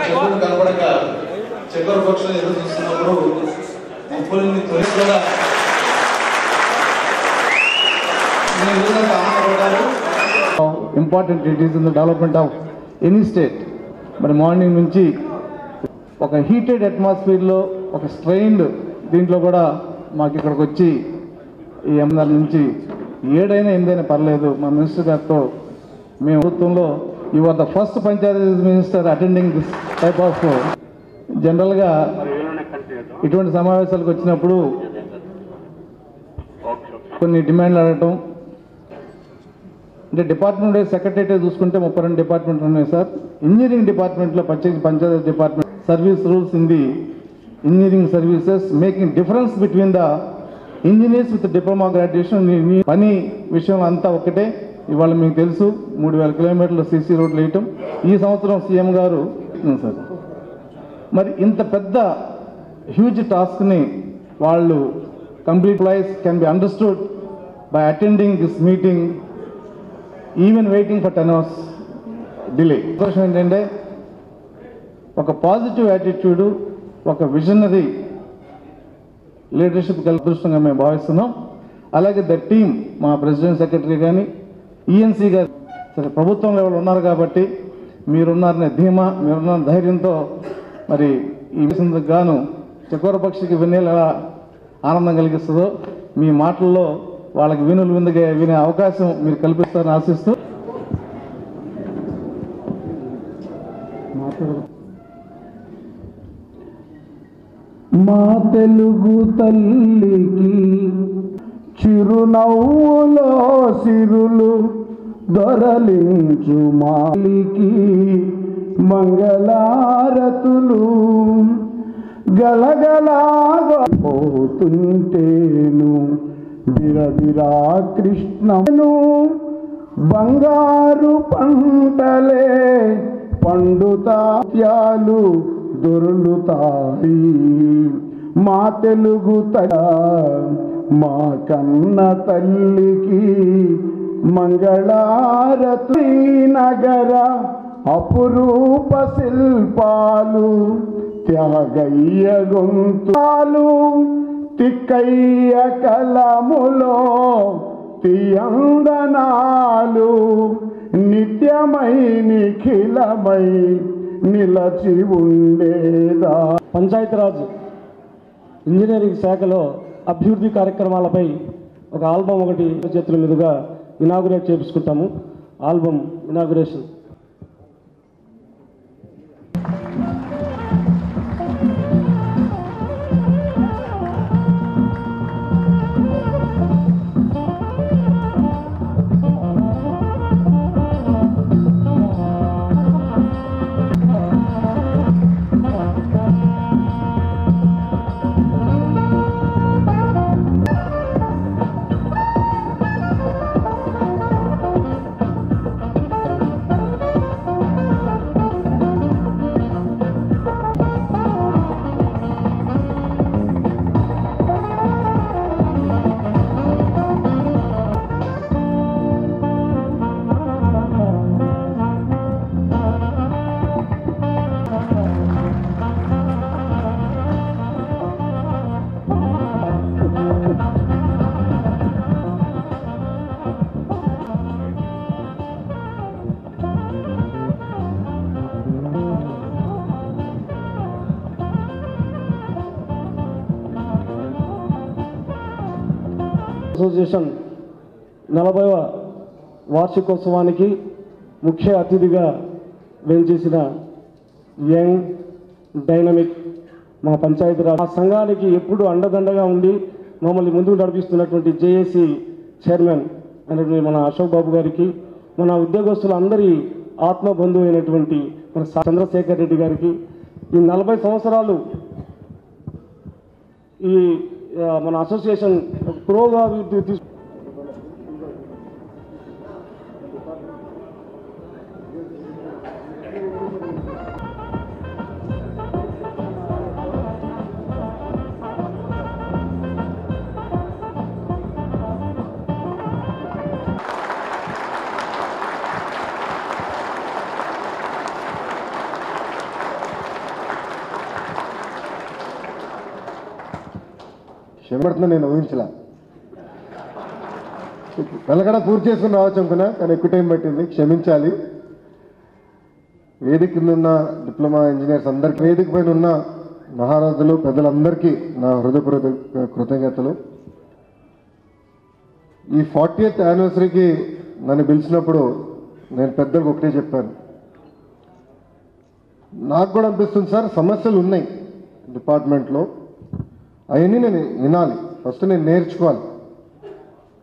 చెరువులు కనపడక చక్కెర పక్షులు ఎదురు చూస్తున్నప్పుడు ముప్పుల్ని తొలి కూడా important it is in the development of any state. మరి మార్నింగ్ నుంచి ఒక హీటెడ్ అట్మాస్ఫియర్లో ఒక స్ట్రెయిన్డ్ దీంట్లో కూడా మాకు ఇక్కడికి వచ్చి ఈ ఎంఆర్ నుంచి 7 అయినా 8 అయినా పర్లేదు మా మినిస్టర్ గారితో మేము ప్రభుత్వంలో you are the first panchayat minister attending this type of. జనరల్గా ఇటువంటి సమావేశాలకు వచ్చినప్పుడు కొన్ని డిమాండ్లు అడగటం అంటే డిపార్ట్మెంట్ సెక్రటరీ చూసుకుంటే 32 డిపార్ట్మెంట్లు ఉన్నాయి సార్. ఇంజనీరింగ్ డిపార్ట్మెంట్లో panchayat department service rules in the engineering services making difference between the engineers with diploma graduation. పని విషయం అంతా ఒకటే. ఇవాళ మీకు తెలుసు 3000 కిలోమీటర్లు సీసీ రోడ్లు వేయటం ఈ సంవత్సరం సీఎం గారు సార్. మరి ఇంత పెద్ద హ్యూజ్ టాస్క్ని వాళ్ళు complete life can be understood by attending this meeting even waiting for 10 hours delay. ఉద్దేశం ఏంటంటే ఒక పాజిటివ్ యాటిట్యూడు, ఒక విజనరీ లీడర్షిప్ అదృష్టంగా మేము భావిస్తున్నాం. అలాగే ద టీమ్ మా ప్రెసిడెంట్ సెక్రటరీ కానీ ఈఎన్సీ గారు సరే ప్రభుత్వం లెవెల్ ఉన్నారు కాబట్టి మీరున్నారనే ధీమా, మీరున్న ధైర్యంతో మరి ఈ విషయంలో గాను చక్రపక్షికి వినేలు ఎలా ఆనందం కలిగిస్తుందో మీ మాటల్లో వాళ్ళకి వినులు విందుగా వినే అవకాశం మీరు కల్పిస్తారని ఆశిస్తూ మా తెలుగు తల్లికి చిరునవ్వులో సిరులు దొరలించు మాలికి మంగళారతులు గలగలాగా పోతుంటేను బిరబిరా కృష్ణను బంగారు పంటలే పండుతాత్యాలు దొరులుతాయి. మా తెలుగు మా కన్న తల్లికి మంగళారతి నగర అపురూప శిల్పాలు త్యాగయ్య గొంతాలు తిక్కయ్య కలములో తియందనాలు నిత్యమై నిఖిలమై నిలచి ఉండేదా. పంచాయతీరాజ్ ఇంజనీరింగ్ శాఖలో అభివృద్ధి కార్యక్రమాలపై ఒక ఆల్బమ్ ఒకటి చేతుల మీదుగా ఇనాగురేట్ చేపించుకుంటాము. Album inauguration. అసోసియేషన్ 40వ వార్షికోత్సవానికి ముఖ్య అతిథిగా వేంచేసిన యంగ్ డైనమిక్ మా పంచాయతీరాజ్ సంఘానికి ఎప్పుడు అండదండగా ఉండి మమ్మల్ని ముందుకు నడిపిస్తున్నటువంటి జేఏసీ చైర్మన్ అయినటువంటి మన అశోక్ బాబు గారికి, మన ఉద్యోగస్తులందరి ఆత్మబంధువు అయినటువంటి మన చంద్రశేఖర్ రెడ్డి గారికి, ఈ 40 సంవత్సరాలు ఈ మన అసోసియేషన్ పురోగతి క్షమపడుతున్నా, నేను ఊహించలే. వెలగడ పూర్తి చేసుకుని రావచ్చు అనుకున్నా, కానీ ఎక్కువ టైం పట్టింది, క్షమించాలి. వేదిక కింద ఉన్న డిప్లొమా ఇంజనీర్స్ అందరికీ, వేదిక పైన ఉన్న మహారాజులు పెద్దలందరికీ నా హృదయపూర్వక కృతజ్ఞతలు. ఈ 40th యానివర్సరీకి నన్ను పిలిచినప్పుడు నేను పెద్దలకు ఒకటే చెప్పాను. నాకు కూడా అనిపిస్తుంది సార్, సమస్యలు ఉన్నాయి డిపార్ట్మెంట్లో, అవన్నీ నేను వినాలి, ఫస్ట్ నేను నేర్చుకోవాలి.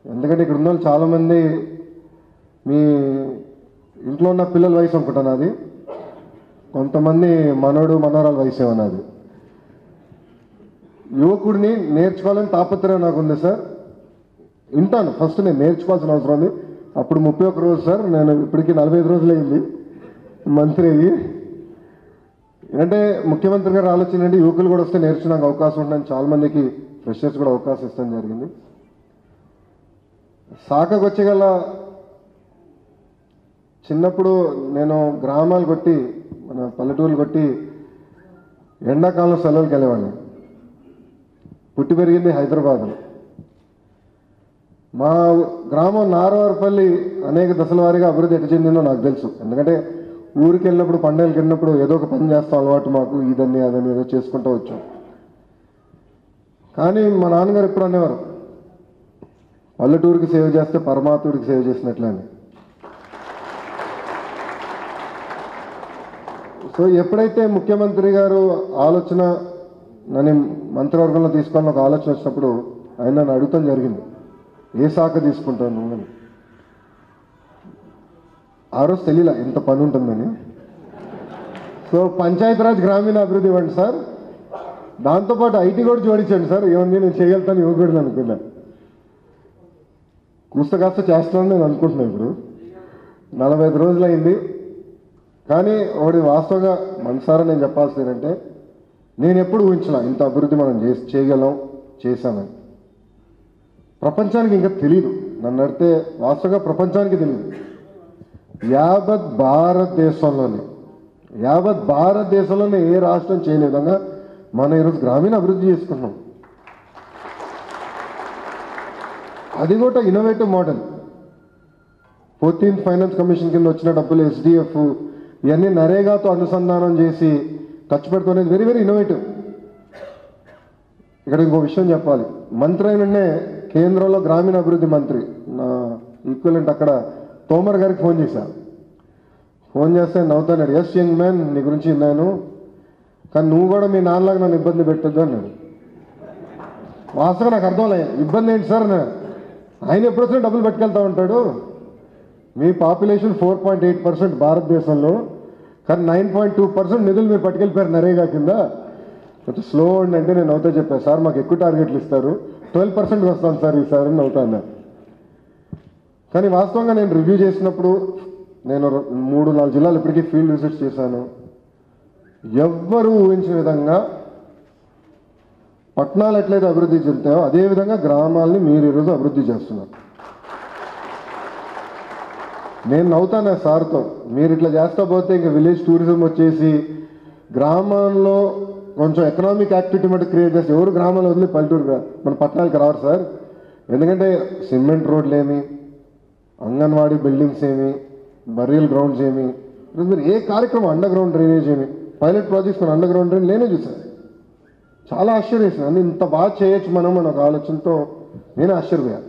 ఎందుకంటే ఇక్కడ ఉన్న వాళ్ళు చాలామంది మీ ఇంట్లో ఉన్న పిల్లల వయసు అనుకుంటాను, అది కొంతమంది మనోడు మనోరాల వయసు ఏమన్నది. యువకుడిని నేర్చుకోవాలని తాపత్రయం నాకు ఉంది సార్. వింటాను, ఫస్ట్ నేను నేర్చుకోవాల్సిన అవసరం ఉంది. అప్పుడు 31 రోజు సార్, నేను ఇప్పటికీ 45 రోజులు అయింది మంత్రి అయ్యి. ఎందుకంటే ముఖ్యమంత్రి గారు ఆలోచన ఏంటి, యువకులు కూడా వస్తే నేర్చుకోవడానికి అవకాశం ఉంటుందని చాలామందికి ఫ్రెషర్స్ కూడా అవకాశం ఇస్తాం జరిగింది. శాఖకు వచ్చేగల చిన్నప్పుడు నేను గ్రామాలు కొట్టి, మన పల్లెటూరులు కొట్టి ఎండాకాలం సెలవులకు వెళ్ళేవాడిని. పుట్టి పెరిగింది హైదరాబాద్లో. మా గ్రామం నారవారిపల్లి అనేక దశల వారీగా అభివృద్ధి ఎటు చెందిందో నాకు తెలుసు. ఎందుకంటే ఊరికి వెళ్ళినప్పుడు, పండుగలకు వెళ్ళినప్పుడు ఏదో ఒక పని చేస్తాం అలవాటు మాకు, ఇదని అదని ఏదో చేసుకుంటూ వచ్చాం. కానీ మా నాన్నగారు ఎప్పుడు అనేవారు, పల్లెటూరికి సేవ చేస్తే పరమాత్ముడికి సేవ చేసినట్లే అని. సో ఎప్పుడైతే ముఖ్యమంత్రి గారు ఆలోచన నన్ను మంత్రివర్గంలో తీసుకోవాలని ఒక ఆలోచన వచ్చినప్పుడు ఆయన నన్ను అడుగుతాం జరిగింది, ఏ శాఖ తీసుకుంటాను అని. ఆ రోజు తెలియలే ఇంత పని ఉంటుందని. సో పంచాయతీరాజ్ గ్రామీణ అభివృద్ధి ఇవ్వండి సార్, దాంతోపాటు ఐటీ కూడా జోడించండి సార్, ఏముంది నేను చేయగలుగుతాను యువకుడిని అనుకున్నా. కూస్త కాస్త చేస్తానని నేను అనుకుంటున్నాను. ఇప్పుడు 45 రోజులు అయింది. కానీ ఒకటి వాస్తవంగా మనసారా నేను చెప్పాల్సింది ఏంటంటే, నేను ఎప్పుడు ఊహించలా ఇంత అభివృద్ధి మనం చేయగలం, చేశామని. ప్రపంచానికి ఇంకా తెలియదు, నన్ను అడిగితే వాస్తవంగా ప్రపంచానికి తెలియదు. యావత్ భారతదేశంలోనే ఏ రాష్ట్రం చేయని విధంగా మనం ఈరోజు గ్రామీణ అభివృద్ధి చేసుకున్నాం. అది కూడా innovative model. 14th finance commission కింద వచ్చిన డబ్బులు SDF ఇవన్నీ నరేగాతో అనుసంధానం చేసి ఖర్చు పెడుతున్నది వెరీ వెరీ ఇన్నోవేటివ్. ఇక్కడ ఇంకో విషయం చెప్పాలి, మంత్రి అయిననే కేంద్రంలో గ్రామీణ అభివృద్ధి మంత్రి నా ఈక్వలెంట్ అక్కడ తోమర్ గారికి ఫోన్ చేశాను. ఫోన్ చేస్తే నవ్వుతాడు, ఎస్ యంగ్ మ్యాన్, నీ గురించి విన్నాను, కానీ నువ్వు కూడా మీ నాన్నలాగా నన్ను ఇబ్బంది పెట్టద్దు అన్నాడు. వాస్తవంగా నాకు అర్థం లేదు, ఇబ్బంది ఏంటి సార్, ఆయన ఎప్పుడు వచ్చినా డబ్బులు పట్టుకెళ్తూ ఉంటాడు. మీ పాపులేషన్ 4.8% భారతదేశంలో, కానీ 9.2% నిధులు మీరు పట్టుకెళ్ళిపోయారు నరేగా కింద. కొంచెం స్లో అంటే నేను అవుతా చెప్పాను, సార్ మాకు ఎక్కువ టార్గెట్లు ఇస్తారు, 12% వస్తాను సార్ ఈసారి అని అవుతాను. కానీ వాస్తవంగా నేను రివ్యూ చేసినప్పుడు, నేను 3-4 జిల్లాలు ఇప్పటికీ ఫీల్డ్ విజిట్స్ చేశాను. ఎవ్వరూ ఊహించిన విధంగా పట్టణాలు ఎట్లయితే అభివృద్ధి చెందుతాయో అదేవిధంగా గ్రామాలని మీరు ఈరోజు అభివృద్ధి చేస్తున్నారు. నేను నవ్వుతాను సార్తో, మీరు ఇట్లా చేస్తా పోతే ఇంకా విలేజ్ టూరిజం వచ్చేసి గ్రామాల్లో కొంచెం ఎకనామిక్ యాక్టివిటీ మటు క్రియేట్ చేస్తే ఎవరు గ్రామాల్లో వదిలి పల్లెటూరు మన పట్టణాలకు రారు సార్. ఎందుకంటే సిమెంట్ రోడ్లు ఏమి, అంగన్వాడీ బిల్డింగ్స్ ఏమి, బరియల్ గ్రౌండ్స్ ఏమి, మీరు ఏ కార్యక్రమం అండర్ గ్రౌండ్ డ్రైనేజ్ ఏమి, పైలట్ ప్రాజెక్ట్స్ మన అండర్ గ్రౌండ్ డ్రైనేజ్ నేనే చూసాను. చాలా ఆశ్చర్యేసింది, అన్ని ఇంత బాగా చేయొచ్చు మనం అన్న ఒక ఆలోచనతో నేనే ఆశ్చర్యపోయాను.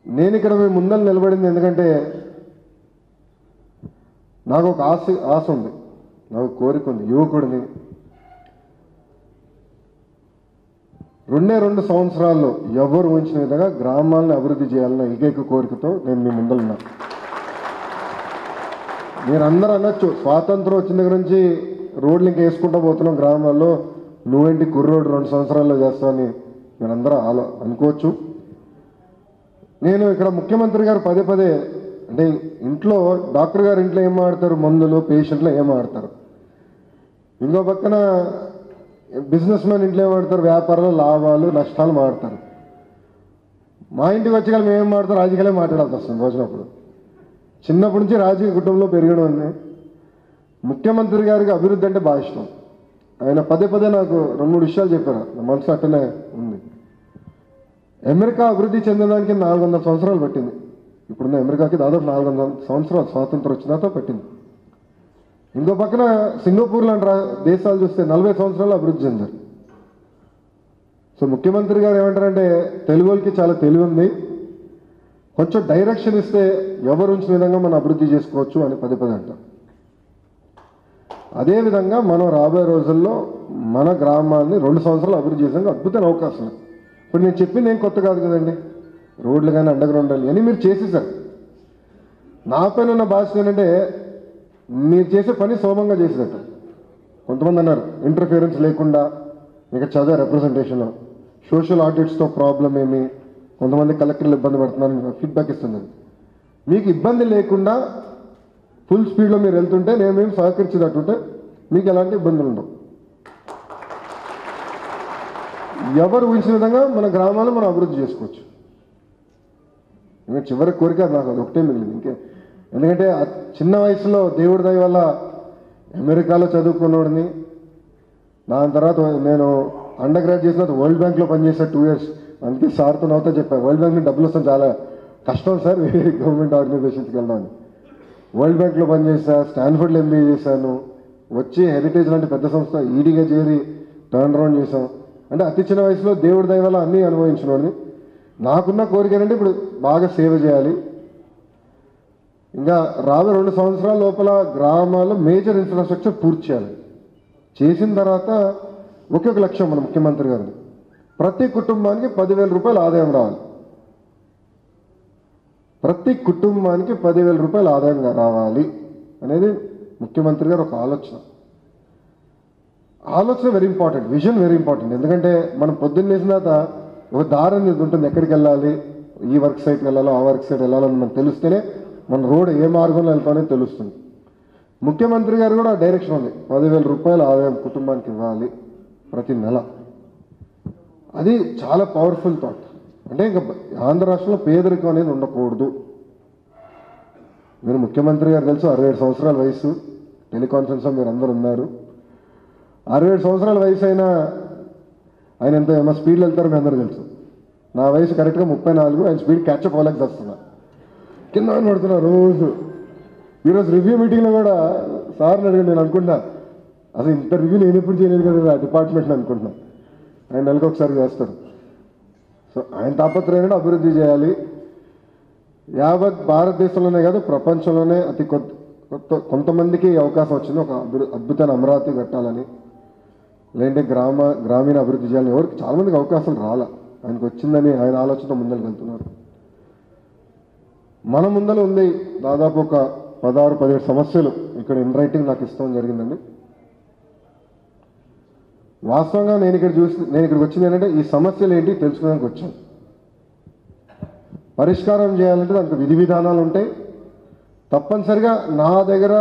నేను ఇక్కడ మీ ముందర నిలబడింది ఎందుకంటే నాకు ఒక ఆశ ఉంది, నాకు కోరిక ఉంది. యువకుడిని 2 సంవత్సరాల్లో ఎవరు ఊహించిన విధంగా గ్రామాలను అభివృద్ధి చేయాలన్న ఏకైక కోరికతో నేను మీ ముందరున్నా. మీరందరూ అనొచ్చు, స్వాతంత్రం వచ్చిన దగ్గర నుంచి రోడ్లు ఇంకా వేసుకుంటూ పోతున్నాం గ్రామాల్లో, నువ్వేంటి కుర్రోడు 2 సంవత్సరాల్లో చేస్తావని మీరందరూ అనుకోవచ్చు. నేను ఇక్కడ ముఖ్యమంత్రి గారు పదే అంటే ఇంట్లో డాక్టర్ గారు ఇంట్లో ఏం ఆడతారు, మందులు, పేషెంట్లో ఏం ఆడతారు. ఇంకో పక్కన బిజినెస్ మ్యాన్ ఇంట్లో ఏం ఆడతారు, వ్యాపారాలు, లాభాలు, నష్టాలు మాడతారు. మా ఇంటికి వచ్చి మేము ఏం మాడతారు, రాజకీయాలే మాట్లాడాల్సి వస్తుంది వచ్చినప్పుడు. చిన్నప్పటి నుంచి రాజకీయ కుటుంబంలో పెరిగడం. ముఖ్యమంత్రి గారికి అభివృద్ధి అంటే బాగా ఇష్టం. ఆయన పదే పదే నాకు 2-3 విషయాలు చెప్పారు, నా మనసు అట్టనే ఉంది. అమెరికా అభివృద్ధి చెందడానికి 400 సంవత్సరాలు పట్టింది. ఇప్పుడున్న అమెరికాకి దాదాపు 400 సంవత్సరాలు స్వాతంత్రం వచ్చినాక పట్టింది. ఇంకో పక్కన సింగపూర్ లాంటి దేశాలు చూస్తే 40 సంవత్సరాలు అభివృద్ధి చెందారు. సో ముఖ్యమంత్రి గారు ఏమంటారంటే తెలుగు వాళ్ళకి చాలా తెలివి ఉంది, కొంచెం డైరెక్షన్ ఇస్తే ఎవరు ఉంచిన విధంగా మనం అభివృద్ధి చేసుకోవచ్చు అని పదే పదే అంటారు. అదేవిధంగా మనం రాబోయే రోజుల్లో మన గ్రామాన్ని 2 సంవత్సరాలు అభివృద్ధి చేసాక అద్భుతమైన అవకాశం. ఇప్పుడు నేను చెప్పింది ఏం కొత్త కాదు కదండి, రోడ్లు కానీ అండర్ గ్రౌండ్ అని మీరు చేసేసారు. నా పైన ఉన్న బాధ్యత ఏంటంటే మీరు చేసే పని సులభంగా చేసేదట. కొంతమంది అన్నారు ఇంటర్ఫియరెన్స్ లేకుండా, ఇక చదివే రిప్రజెంటేషన్, సోషల్ ఆడిట్స్తో ప్రాబ్లం ఏమి, కొంతమంది కలెక్టర్లు ఇబ్బంది పడుతున్నారు, ఫీడ్బ్యాక్ ఇస్తుంది. మీకు ఇబ్బంది లేకుండా ఫుల్ స్పీడ్లో మీరు వెళ్తుంటే నేను మేము సహకరించేటట్టుంటే మీకు ఎలాంటి ఇబ్బందులు ఉండవు. ఎవరు ఊహించిన విధంగా మన గ్రామాలను మనం అభివృద్ధి చేసుకోవచ్చు. ఇంకా చివరి కోరిక నాకు అది ఒకటే మిగిలింది ఇంకే. ఎందుకంటే చిన్న వయసులో దేవుడి దయ వల్ల అమెరికాలో చదువుకున్నోడిని, దాని తర్వాత నేను అండర్ గ్రాడ్యుయేట్ చేసిన తర్వాత వరల్డ్ బ్యాంక్లో పనిచేసా 2 years. అందుకే సార్తో నవ్వుతా చెప్పాను, వరల్డ్ బ్యాంక్ డబ్బులు వస్తాం చాలా కష్టం సార్ వేరే గవర్నమెంట్ ఆర్గనైజేషన్స్కి వెళ్దామని. వరల్డ్ బ్యాంక్లో పనిచేసా, స్టాన్ఫర్డ్లో MBA చేశాను, వచ్చి హెరిటేజ్ లాంటి పెద్ద సంస్థ ఈడీగా చేరి టర్న్ అరౌండ్ చేసాం. అంటే అతి చిన్న వయసులో దేవుడి దయ వల్ల అన్నీ అనుభవించినోడిని. నాకున్న కోరిక ఏంటంటే ఇప్పుడు బాగా సేవ చేయాలి. ఇంకా రాబోయే 2 సంవత్సరాల లోపల గ్రామాల్లో మేజర్ ఇన్ఫ్రాస్ట్రక్చర్ పూర్తి చేయాలి. చేసిన తర్వాత ఒకే ఒక లక్ష్యం మన ముఖ్యమంత్రి గారిది, ప్రతి కుటుంబానికి 10,000 రూపాయలు ఆదాయం రావాలి. ప్రతి కుటుంబానికి 10,000 రూపాయలు ఆదాయంగా రావాలి అనేది ముఖ్యమంత్రి గారు ఒక ఆలోచన very important, vision very important. ఎందుకంటే మనం పొద్దున్న లేచిన తర్వాత ఒక దారి అనేది ఉంటుంది, ఎక్కడికి వెళ్ళాలి, ఈ వర్క్ సైట్కి వెళ్ళాలో ఆ వర్క్ సైట్ వెళ్ళాలని మనకు తెలిస్తేనే మన రోడ్ ఏ మార్గంలో వెళ్తామని తెలుస్తుంది. ముఖ్యమంత్రి గారు కూడా డైరెక్షన్ ఉంది, 10,000 రూపాయలు ఆదాయం కుటుంబానికి ఇవ్వాలి ప్రతి నెల. అది చాలా పవర్ఫుల్ థాట్. అంటే ఇంకా ఆంధ్ర రాష్ట్రంలో పేదరికం అనేది ఉండకూడదు. మీరు ముఖ్యమంత్రి గారు తెలుసు, 67 సంవత్సరాల వయసు, టెలికాన్ఫరెన్స్లో మీరు అందరూ ఉన్నారు. 67 సంవత్సరాల వయసు అయినా ఆయన ఎంత ఏమన్నా స్పీడ్లో వెళ్తారో మీ అందరూ తెలుసు. నా వయసు కరెక్ట్గా 34, ఆయన స్పీడ్ క్యాచ్అప్ అవ్వలేక వస్తున్నా, కింద పడుతున్నా రోజు. ఈరోజు రివ్యూ మీటింగ్లో కూడా సార్ని అడిగి నేను అనుకుంటున్నా, అసలు ఇంత రివ్యూ నేను ఎప్పుడు చేయలేదు కదా ఆ డిపార్ట్మెంట్లో అనుకుంటున్నా. ఆయన నెలకు ఒకసారి చేస్తారు. సో ఆయన తాపత్రయం అభివృద్ధి చేయాలి. యావత్ భారతదేశంలోనే కాదు ప్రపంచంలోనే అతి కొంతమందికి అవకాశం వచ్చింది ఒక అద్భుతమైన అమరావతి కట్టాలని, లేదంటే గ్రామీణ అభివృద్ధి చేయాలని. ఎవరికి చాలామందికి అవకాశం రాలా, ఆయనకు వచ్చిందని ఆయన ఆలోచనతో ముందరికి వెళ్తున్నారు. మన ముందర ఉంది దాదాపు ఒక 16-17 సమస్యలు ఇక్కడ ఇన్ రైటింగ్ నాకు ఇస్తాం జరిగిందండి. వాస్తవంగా నేను ఇక్కడికి వచ్చింది ఏంటంటే ఈ సమస్యలు ఏంటి తెలుసుకోవడానికి వచ్చాను. పరిష్కారం చేయాలంటే దానికి విధి విధానాలు ఉంటాయి. తప్పనిసరిగా నా దగ్గర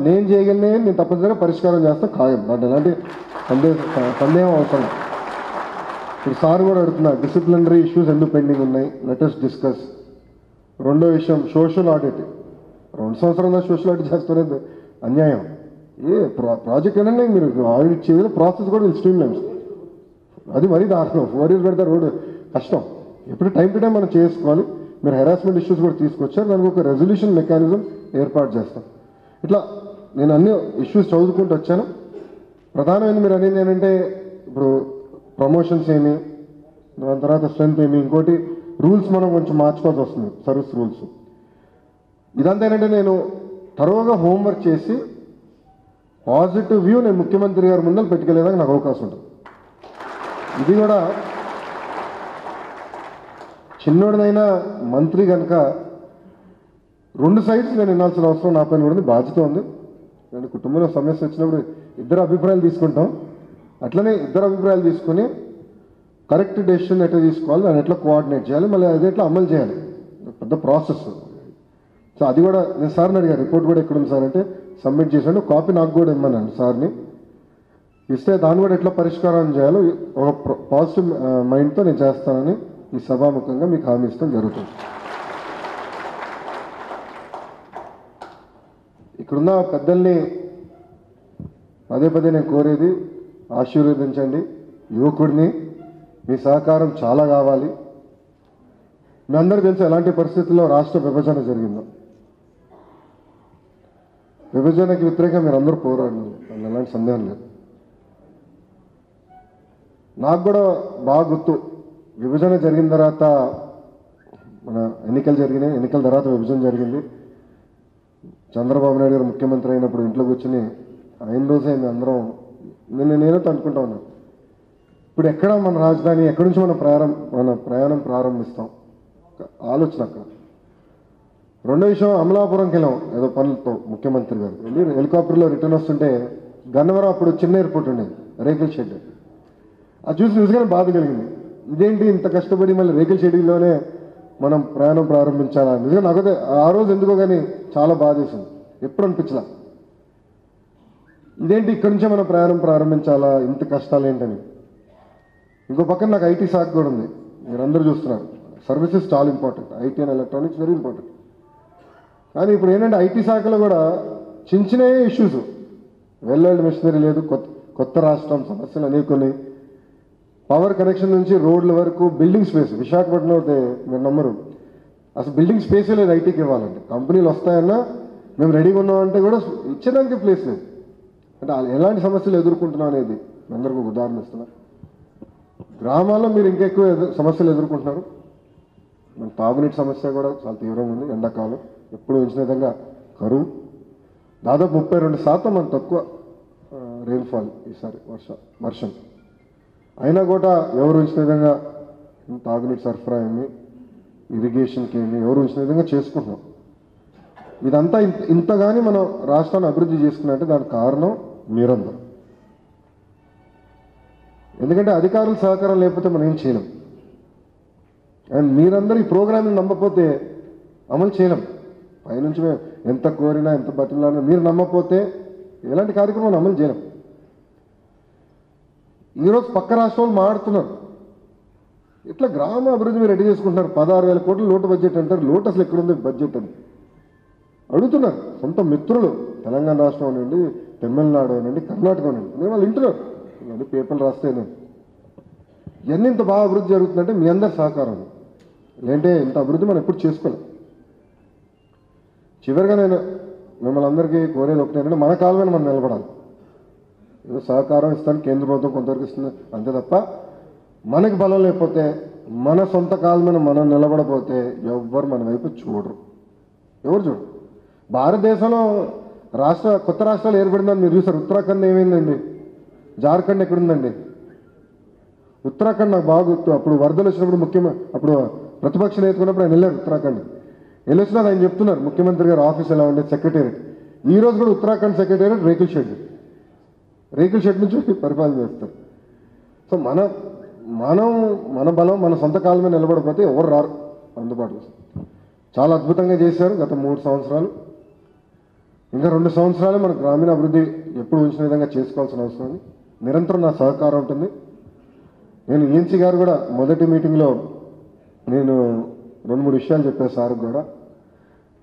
నేను చేయగలిగిన నేను తప్పనిసరిగా పరిష్కారం చేస్తాను ఖాయం, దాంట్లో ఎలాంటి సందేహం అవసరం. ఇప్పుడు సార్ కూడా అడుగుతున్నారు డిసిప్లినరీ ఇష్యూస్ ఎందుకు పెండింగ్ ఉన్నాయి, లెటెస్ట్ డిస్కస్. రెండో విషయం సోషల్ ఆడిట్. 2 సంవత్సరాల సోషల్ ఆడిట్ చేస్తున్నది అన్యాయం. ప్రాజెక్ట్ ఏంటంటే మీరు ఆడిట్ చేయాలి, ప్రాసెస్ కూడా స్ట్రీమ్ లైన్స్. అది మరీ దారుణం, 4 years పెడితే రోడ్డు కష్టం. ఎప్పుడు టైం టు టైం మనం చేసుకోవాలి. మీరు హెరాస్మెంట్ ఇష్యూస్ కూడా తీసుకొచ్చారు, దానికి ఒక రెజల్యూషన్ మెకానిజం ఏర్పాటు చేస్తాం. ఇట్లా నేను అన్ని ఇష్యూస్ చదువుకుంటూ వచ్చాను. ప్రధానమైన మీరు అనేది ఏంటంటే ఇప్పుడు ప్రమోషన్స్ ఏమి, దాని తర్వాత స్ట్రెంత్ ఏమి, ఇంకోటి రూల్స్ మనం కొంచెం మార్చుకోవాల్సి వస్తుంది, సర్వీస్ రూల్స్. ఇదంతా ఏంటంటే నేను తరువుగా హోంవర్క్ చేసి పాజిటివ్ వ్యూ నేను ముఖ్యమంత్రి గారి ముందర పెట్టుకెళ్ళేదానికి నాకు అవకాశం ఉంటుంది. ఇది కూడా చిన్నోడినైనా మంత్రి కనుక 2 sides నేను వినాల్సిన అవసరం నా పైన కూడా బాధ్యత ఉంది. నేను కుటుంబంలో సమస్య వచ్చినప్పుడు ఇద్దరు అభిప్రాయాలు తీసుకుంటాం, అట్లనే ఇద్దరు అభిప్రాయాలు తీసుకొని కరెక్ట్ డెసిషన్ ఎట్లా తీసుకోవాలి, దాన్ని ఎట్లా కోఆర్డినేట్ చేయాలి, మళ్ళీ అది ఎట్లా అమలు చేయాలి, పెద్ద ప్రాసెస్. సో అది కూడా నేను సార్ని అడిగాను, రిపోర్ట్ కూడా ఎక్కడుంది సార్ అంటే సబ్మిట్ చేశాను, కాపీ నాకు కూడా ఇమ్మన్నాను సార్ని. ఇస్తే దాన్ని కూడా ఎట్లా పరిష్కారం చేయాలో ఒక పాజిటివ్ మైండ్తో నేను చేస్తానని ఈ సభాముఖంగా మీకు హామీ ఇస్తాం జరుగుతుంది. ఇక్కడున్న పెద్దల్ని పదే పదే నేను కోరేది ఆశీర్వదించండి. యువకుడిని, మీ సహకారం చాలా కావాలి. మీ అందరికీ తెలుసు ఎలాంటి పరిస్థితుల్లో రాష్ట్ర విభజన జరిగిందో. విభజనకి వ్యతిరేకంగా మీరు అందరూ పోరాడినారు, అందులో ఎలాంటి సందేహం లేదు. నాకు కూడా బాగా గుర్తు, విభజన జరిగిన తర్వాత మన ఎన్నికలు జరిగినాయి. ఎన్నికల తర్వాత విభజన జరిగింది. చంద్రబాబు నాయుడు గారు ముఖ్యమంత్రి అయినప్పుడు ఇంట్లో కూర్చుని అయిన రోజే మేము అందరం నేనైతే అనుకుంటా ఉన్నాను, ఇప్పుడు ఎక్కడ మన రాజధాని, ఎక్కడి నుంచి మన ప్రయాణం ప్రారంభిస్తాం ఆలోచన అక్కడ. రెండో విషయం, అమలాపురంకి వెళ్ళాం ఏదో పనులతో. ముఖ్యమంత్రి గారు వెళ్ళి హెలికాప్టర్లో రిటర్న్ వస్తుంటే గన్నవరం అప్పుడు చిన్న ఎయిర్పోర్ట్ ఉండేది, రేకుల షెడ్. అది చూసి నిజంగానే బాధ కలిగింది. ఇదేంటి ఇంత కష్టపడి మళ్ళీ రేకుల షెడ్లోనే మనం ప్రయాణం ప్రారంభించాలా? నిజంగా నాకైతే ఆ రోజు ఎందుకో కానీ చాలా బాధ వేసింది. ఎప్పుడు అనిపించలా, ఇదేంటి ఇక్కడి నుంచే మనం ప్రయాణం ప్రారంభించాలా, ఇంత కష్టాలు ఏంటని. ఇంకో పక్కన నాకు ఐటీ శాఖ కూడా ఉంది. మీరందరూ చూస్తున్నారు, సర్వీసెస్ చాలా important. IT and electronics very important. కానీ ఇప్పుడు ఏంటంటే ఐటీ శాఖలో కూడా చిన్న చిన్న ఇష్యూస్, వెల్డ్ మిషనరీ లేదు, కొత్త రాష్ట్రం సమస్యలు అనేక ఉన్నాయి. పవర్ కనెక్షన్ నుంచి రోడ్ల వరకు, బిల్డింగ్ స్పేస్. విశాఖపట్నంలో అయితే మీరు నమ్మరు, అసలు బిల్డింగ్ స్పేసే లేదు ఐటీకి ఇవ్వాలంటే. కంపెనీలు వస్తాయన్నా మేము రెడీగా ఉన్నామంటే కూడా ఇచ్చేదానికి ప్లేస్ లేదు. అంటే ఎలాంటి సమస్యలు ఎదుర్కొంటున్నాం అనేది అందరికీ ఒక ఉదాహరణ ఇస్తున్నా. గ్రామాల్లో మీరు ఇంకెక్కువ సమస్యలు ఎదుర్కొంటున్నారు. మన తాగునీటి సమస్య కూడా చాలా తీవ్రంగా ఉంది. ఎండాకాలం ఎప్పుడు ఉంచిన విధంగా కరువు, దాదాపు 32% మన తక్కువ రెయిన్ఫాల్ ఈసారి వర్షం. అయినా కూడా ఎవరు ఉంచిన విధంగా తాగునీటి సరఫరా ఏమి, ఇరిగేషన్కి ఏమి ఎవరు ఉంచిన విధంగా చేసుకుంటున్నాం. ఇదంతా ఇంతగాని మనం రాష్ట్రాన్ని అభివృద్ధి చేసుకున్నట్టే దానికి కారణం మీరందరూ. ఎందుకంటే అధికారుల సహకారం లేకపోతే మనం ఏం చేయలేం. అండ్ మీరందరూ ఈ ప్రోగ్రామ్ని నమ్మకపోతే అమలు చేయలేం. పైనుంచి మేము ఎంత కోరినా ఎంత బతిలాడినా మీరు నమ్మకపోతే ఎలాంటి కార్యక్రమాలు అమలు చేయలేం. ఈరోజు పక్క రాష్ట్రాలు మాడుతున్నారు, ఇట్లా గ్రామ అభివృద్ధి మీరు రెడీ చేసుకుంటున్నారు. 16,000 కోట్ల లోటు బడ్జెట్ అంటారు. లోటు అసలు ఎక్కడుంది బడ్జెట్ అని అడుగుతున్నారు సొంత మిత్రులు. తెలంగాణ రాష్ట్రం అనండి, తమిళనాడు అనండి, కర్ణాటక అనండి, నేను వాళ్ళు వింటున్నారు. అది పేపర్లు రాస్తేనే ఇవన్నీ ఇంత బాగా అభివృద్ధి జరుగుతుందంటే మీ అందరి సహకారం. లేదంటే ఇంత అభివృద్ధి మనం ఎప్పుడు చేసుకోలేం. చివరిగా నేను మిమ్మల్ని అందరికీ కోరేది ఒకటేంటంటే మన కాలం మీద మనం నిలబడాలి. ఏదో సహకారం ఇస్తాను, కేంద్ర ప్రభుత్వం కొంతవరకు ఇస్తుంది అంతే తప్ప మనకి బలం లేకపోతే, మన సొంత కాలం మీద మనం నిలబడపోతే ఎవ్వరు మన వైపు చూడరు. ఎవరు చూడరు. భారతదేశంలో కొత్త రాష్ట్రాలు ఏర్పడిందని మీరు చూసారు. ఉత్తరాఖండ్ ఏమైందండి? జార్ఖండ్ ఎక్కడుందండి? ఉత్తరాఖండ్ నాకు బాగా గుర్తు. అప్పుడు వరదలు వచ్చినప్పుడు అప్పుడు ప్రతిపక్ష నేత ఉన్నప్పుడు ఆయన వెళ్ళారు ఉత్తరాఖండ్. వెళ్ళొచ్చినా ఆయన చెప్తున్నారు ముఖ్యమంత్రి గారు ఆఫీస్ ఎలా ఉండేది, సెక్రటేరియట్. ఈ రోజు కూడా ఉత్తరాఖండ్ సెక్రటేరియట్ రేకుల షెడ్ నుంచి పరిపాలన చేస్తారు. సో మన బలం మన సొంత కాలం మీద నిలబడిపోతే ఎవరు రారు అందుబాటులో. చాలా అద్భుతంగా చేశారు గత 3 సంవత్సరాలు. ఇంకా 2 సంవత్సరాలు మన గ్రామీణ అభివృద్ధి ఎప్పుడు ఉంచిన విధంగా చేసుకోవాల్సిన అవసరం ఉంది. నిరంతరం నా సహకారం ఉంటుంది. నేను ఈఎన్సీ గారు కూడా మొదటి మీటింగ్లో నేను 2-3 విషయాలు చెప్పాను సార్ కూడా.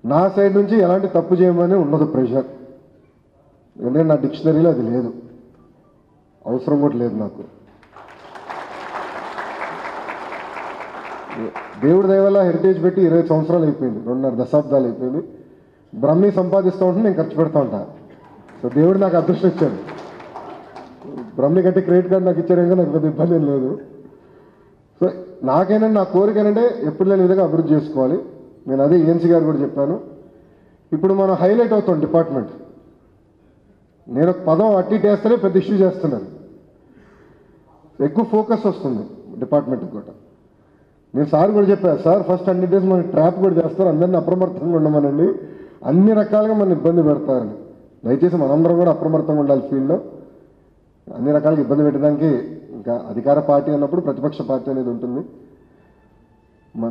నా సైడ్ నుంచి ఎలాంటి తప్పు చేయమని ఉండదు ప్రెషర్. ఎందుకంటే నా డిక్షనరీలో అది లేదు, అవసరం కూడా లేదు నాకు. దేవుడి దయ వల్ల హెరిటేజ్ పెట్టి 20 సంవత్సరాలు అయిపోయింది, 2.5 దశాబ్దాలు అయిపోయింది. బ్రహ్మి సంపాదిస్తూ ఉంటే నేను ఖర్చు పెడతా ఉంటా. సో దేవుడు నాకు అదృష్టం ఇచ్చాడు. బ్రహ్మి కట్టి క్రెడిట్ కార్డు నాకు ఇచ్చారు కనుక నాకు పెద్ద ఇబ్బంది ఏం లేదు. సో నాకేనంటే నా కోరిక ఏంటంటే ఎప్పుడు లేని విధంగా అభివృద్ధి చేసుకోవాలి. నేను అదే ఈఎన్సీ గారు కూడా చెప్పాను. ఇప్పుడు మనం హైలైట్ అవుతాం డిపార్ట్మెంట్. నేను ఒక పదం అట్టి చేస్తేనే పెద్ద ఇష్యూ చేస్తున్నాను. ఎక్కువ ఫోకస్ వస్తుంది డిపార్ట్మెంట్కి కూడా. నేను సార్ కూడా చెప్పాను, సార్ ఫస్ట్ 100 days మనకి ట్రాప్ కూడా చేస్తారు, అందరినీ అప్రమత్తంగా ఉండమనండి, అన్ని రకాలుగా మన ఇబ్బంది పెడతారని. దయచేసి మనందరం కూడా అప్రమత్తంగా ఉండాలి. ఫీల్డ్లో అన్ని రకాలుగా ఇబ్బంది పెట్టడానికి ఇంకా అధికార పార్టీ అన్నప్పుడు ప్రతిపక్ష పార్టీ అనేది ఉంటుంది.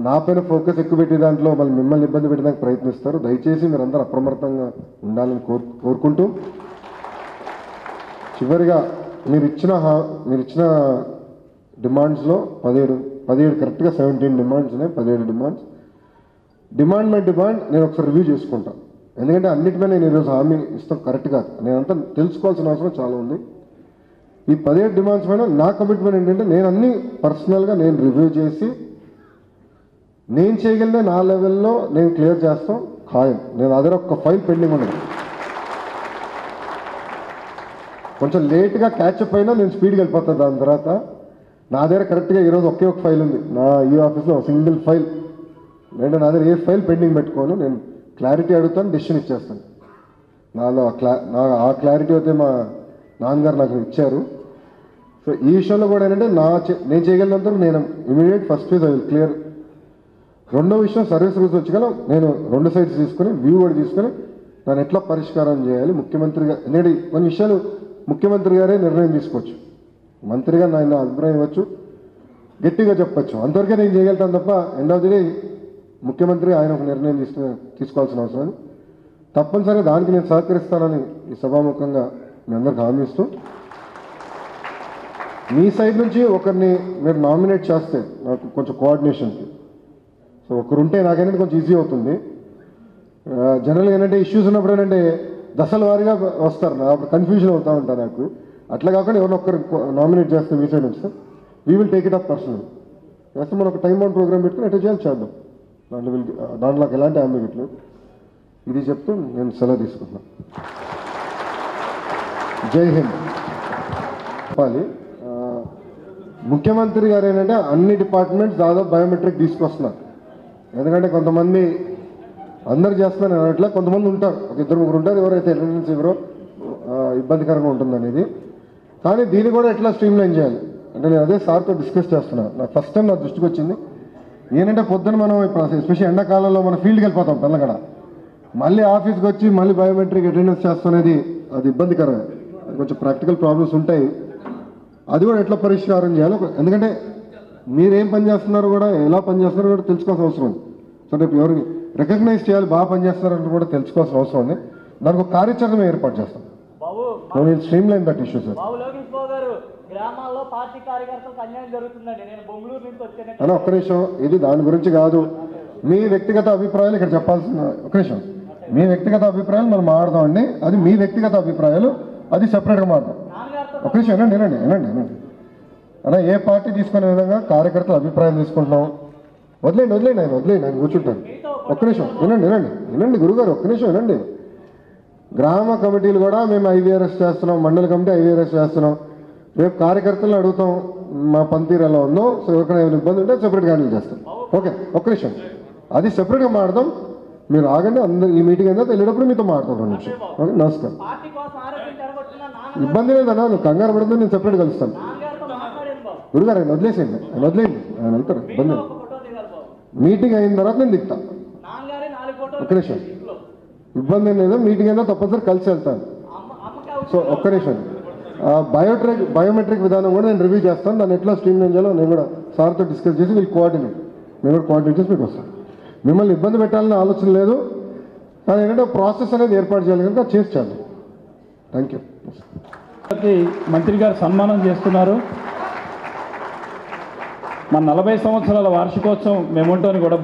నా పైన ఫోకస్ ఎక్కువ పెట్టే దాంట్లో మళ్ళీ మిమ్మల్ని ఇబ్బంది పెట్టడానికి ప్రయత్నిస్తారు. దయచేసి మీరందరూ అప్రమత్తంగా ఉండాలని కోరుకుంటూ, చివరిగా మీరు ఇచ్చిన డిమాండ్స్లో 17 కరెక్ట్గా 17 డిమాండ్స్ ఉన్నాయి. 17 డిమాండ్స్. డిమాండ్ బై డిమాండ్ నేను ఒకసారి రివ్యూ చేసుకుంటాను. ఎందుకంటే అన్నిటిపై నేను ఈరోజు హామీ ఇస్తాం కరెక్ట్ కాదు. నేనంతా తెలుసుకోవాల్సిన అవసరం చాలా ఉంది. ఈ 17 డిమాండ్స్ పైన నా కమిట్మెంట్ ఏంటంటే నేను అన్ని పర్సనల్గా నేను రివ్యూ చేసి నేను చేయగలిగిన నా లెవెల్లో నేను క్లియర్ చేస్తాం ఖాయం. నేను అదే ఒక్క ఫైల్ పెండింగ్ ఉండదు. కొంచెం లేట్గా క్యాచప్ అయినా నేను స్పీడ్గా వెళ్ళిపోతాను. దాని తర్వాత నా దగ్గర కరెక్ట్గా ఈరోజు ఒకే ఒక ఫైల్ ఉంది నా ఈ ఆఫీస్లో, సింగిల్ ఫైల్. నేను నా దగ్గర ఏ ఫైల్ పెండింగ్ పెట్టుకోను. నేను క్లారిటీ అడుగుతాను, డెసిషన్ ఇచ్చేస్తాను. నాలో ఆ క్లారిటీ అయితే మా నాన్నగారు నాకు ఇచ్చారు. సో ఈ విషయంలో కూడా ఏంటంటే నేను చేయగలిగినంత నేను immediate first phase I will clear. రెండో విషయం సర్వీస్ రూల్స్ వచ్చగల నేను 2 సైడ్స్ తీసుకుని వ్యూ కూడా తీసుకుని దాన్ని ఎట్లా పరిష్కారం చేయాలి ముఖ్యమంత్రిగా. ఎందుకంటే కొన్ని విషయాలు ముఖ్యమంత్రి గారే నిర్ణయం తీసుకోవచ్చు, మంత్రిగా ఆయన అభిప్రాయం ఇవ్వచ్చు, గట్టిగా చెప్పచ్చు. అంతవరకే నేను చేయగలుగుతాను తప్ప ఎండ్ ఆఫ్ ది డే ముఖ్యమంత్రి ఆయన ఒక నిర్ణయం తీసుకోవాల్సిన అవసరం. తప్పనిసరిగా దానికి నేను సహకరిస్తానని ఈ సభాముఖంగా మీ అందరికి హామీ ఇస్తూ, మీ సైడ్ నుంచి ఒకరిని మీరు నామినేట్ చేస్తే నాకు కొంచెం కోఆర్డినేషన్కి సో ఒకరుంటే నాకేంటంటే కొంచెం ఈజీ అవుతుంది. జనరల్గా ఏంటంటే ఇష్యూస్ ఉన్నప్పుడు ఏంటంటే దశల వారీగా వస్తారు, అప్పుడు కన్ఫ్యూజన్ అవుతూ ఉంటారు నాకు. అట్లా కాకుండా ఎవరినో ఒక్కరు నామినేట్ చేస్తే మీ సైడ్ నుంచి we will take it up personal చేస్తే మనం ఒక టైం బౌండ్ ప్రోగ్రామ్ పెట్టుకుని ఎట్లా చేయాలి చేద్దాం. దాంట్లోకి ఎలాంటి అంబిగేట్ లేదు. ఇది చెప్తూ నేను సెలవు తీసుకుంటున్నాను. జై హింద్. చెప్పాలి ముఖ్యమంత్రి గారు ఏంటంటే అన్ని డిపార్ట్మెంట్స్ దాదాపు బయోమెట్రిక్ తీసుకొస్తున్నారు. ఎందుకంటే కొంతమంది అందరు చేస్తున్నారు అట్లా, కొంతమంది ఉంటారు, ఒక 2-3 ఉంటారు ఎవరైతే అటెండెన్స్ ఎవరో ఇబ్బందికరంగా ఉంటుందనేది. కానీ దీన్ని కూడా ఎట్లా స్ట్రీమ్లైన్ చేయాలి అంటే నేను అదే సార్తో డిస్కస్ చేస్తున్నాను. నాకు ఫస్ట్ టైం నా దృష్టికి వచ్చింది ఏంటంటే పొద్దున మనం ఇప్పుడు ఎస్పెషల్లీ ఎండాకాలంలో మనం ఫీల్డ్కి వెళ్ళిపోతాం పిల్లగడ, మళ్ళీ ఆఫీస్కి వచ్చి మళ్ళీ బయోమెట్రిక్ అటెండెన్స్ చేస్తున్నది అది ఇబ్బందికరమే. అది కొంచెం ప్రాక్టికల్ ప్రాబ్లమ్స్ ఉంటాయి. అది కూడా ఎట్లా పరిష్కారం చేయాలి. ఎందుకంటే మీరేం పని చేస్తున్నారో కూడా ఎలా పని చేస్తున్నారో కూడా తెలుసుకోవాల్సిన అవసరం ఉంది. సో రేపు ఎవరికి రికగ్నైజ్ చేయాలి బాగా పనిచేస్తున్నారంటే కూడా తెలుసుకోవాల్సిన అవసరం ఉంది. దానికి ఒక కార్యాచరణ ఏర్పాటు చేస్తాం. Stream line that issue sir. అని ఒక్క నిమిషం, ఇది దాని గురించి కాదు. మీ వ్యక్తిగత అభిప్రాయాలు ఇక్కడ చెప్పాల్సిన ఒక్క నిమిషం. మీ వ్యక్తిగత అభిప్రాయాలు మనం మాట్లాడదామండి. అది మీ వ్యక్తిగత అభిప్రాయాలు, అది సెపరేట్గా మాట్లాడదాం. ఒక్క నిమిషం వినండి. అలా ఏ పార్టీ తీసుకునే విధంగా కార్యకర్తల అభిప్రాయం తీసుకుంటున్నాం. వదిలేండి ఆయన కూర్చుంటాను. ఒక్క నిమిషం వినండి గురుగారు, ఒక్క నిమిషం వినండి. గ్రామ కమిటీలు కూడా మేము ఐవీఆర్ఎస్ చేస్తున్నాం, మండల కమిటీ ఐవీఆర్ఎస్ చేస్తున్నాం. రేపు కార్యకర్తలను అడుగుతాం మా పనితీరు ఎలా ఉందో. సో ఎవరికైనా ఏమైనా ఇబ్బంది ఉంటే సెపరేట్గా హ్యాండిల్ చేస్తాం. ఓకే, ఒక్క నిమిషం, అది సెపరేట్గా మాట్లాడదాం. మీరు ఆగండి, అందరు ఈ మీటింగ్ అయినా వెళ్ళేటప్పుడు మీతో మాట్లాడతాం 2 నిమిషం. ఓకే, నమస్కారం. ఇబ్బంది లేదన్నా, నువ్వు కంగారు పడితే నేను సెపరేట్ కలుస్తాను. గురుగారు ఆయన వదిలేసేయండి, ఆయన వెళ్తారు. ఇబ్బంది మీటింగ్ అయిన తర్వాత నేను దిగుతా. ఒక్క నిమిషం, ఇబ్బంది ఏం లేదు. మీటింగ్ అయినా తప్పనిసరి కలిసి వెళ్తాను. సో ఒక్క నిమిషం, బయోమెట్రిక్ విధానం కూడా నేను రివ్యూ చేస్తాను. దాన్ని ఎట్లా స్ట్రీమ్ లైన్ చేయాలో నేను కూడా సార్తో డిస్కస్ చేసి వీళ్ళు కోఆర్డినేట్ చేసి మీకు వస్తాను. మిమ్మల్ని ఇబ్బంది పెట్టాలని ఆలోచన లేదు. కానీ ఏంటంటే ప్రాసెస్ అనేది ఏర్పాటు చేయాలి కనుక చేసి చేద్దాం. Thank you. మంత్రి గారు సన్మానం చేస్తున్నారు. మన 40 సంవత్సరాల వార్షికోత్సవం మెమోంటోని కూడా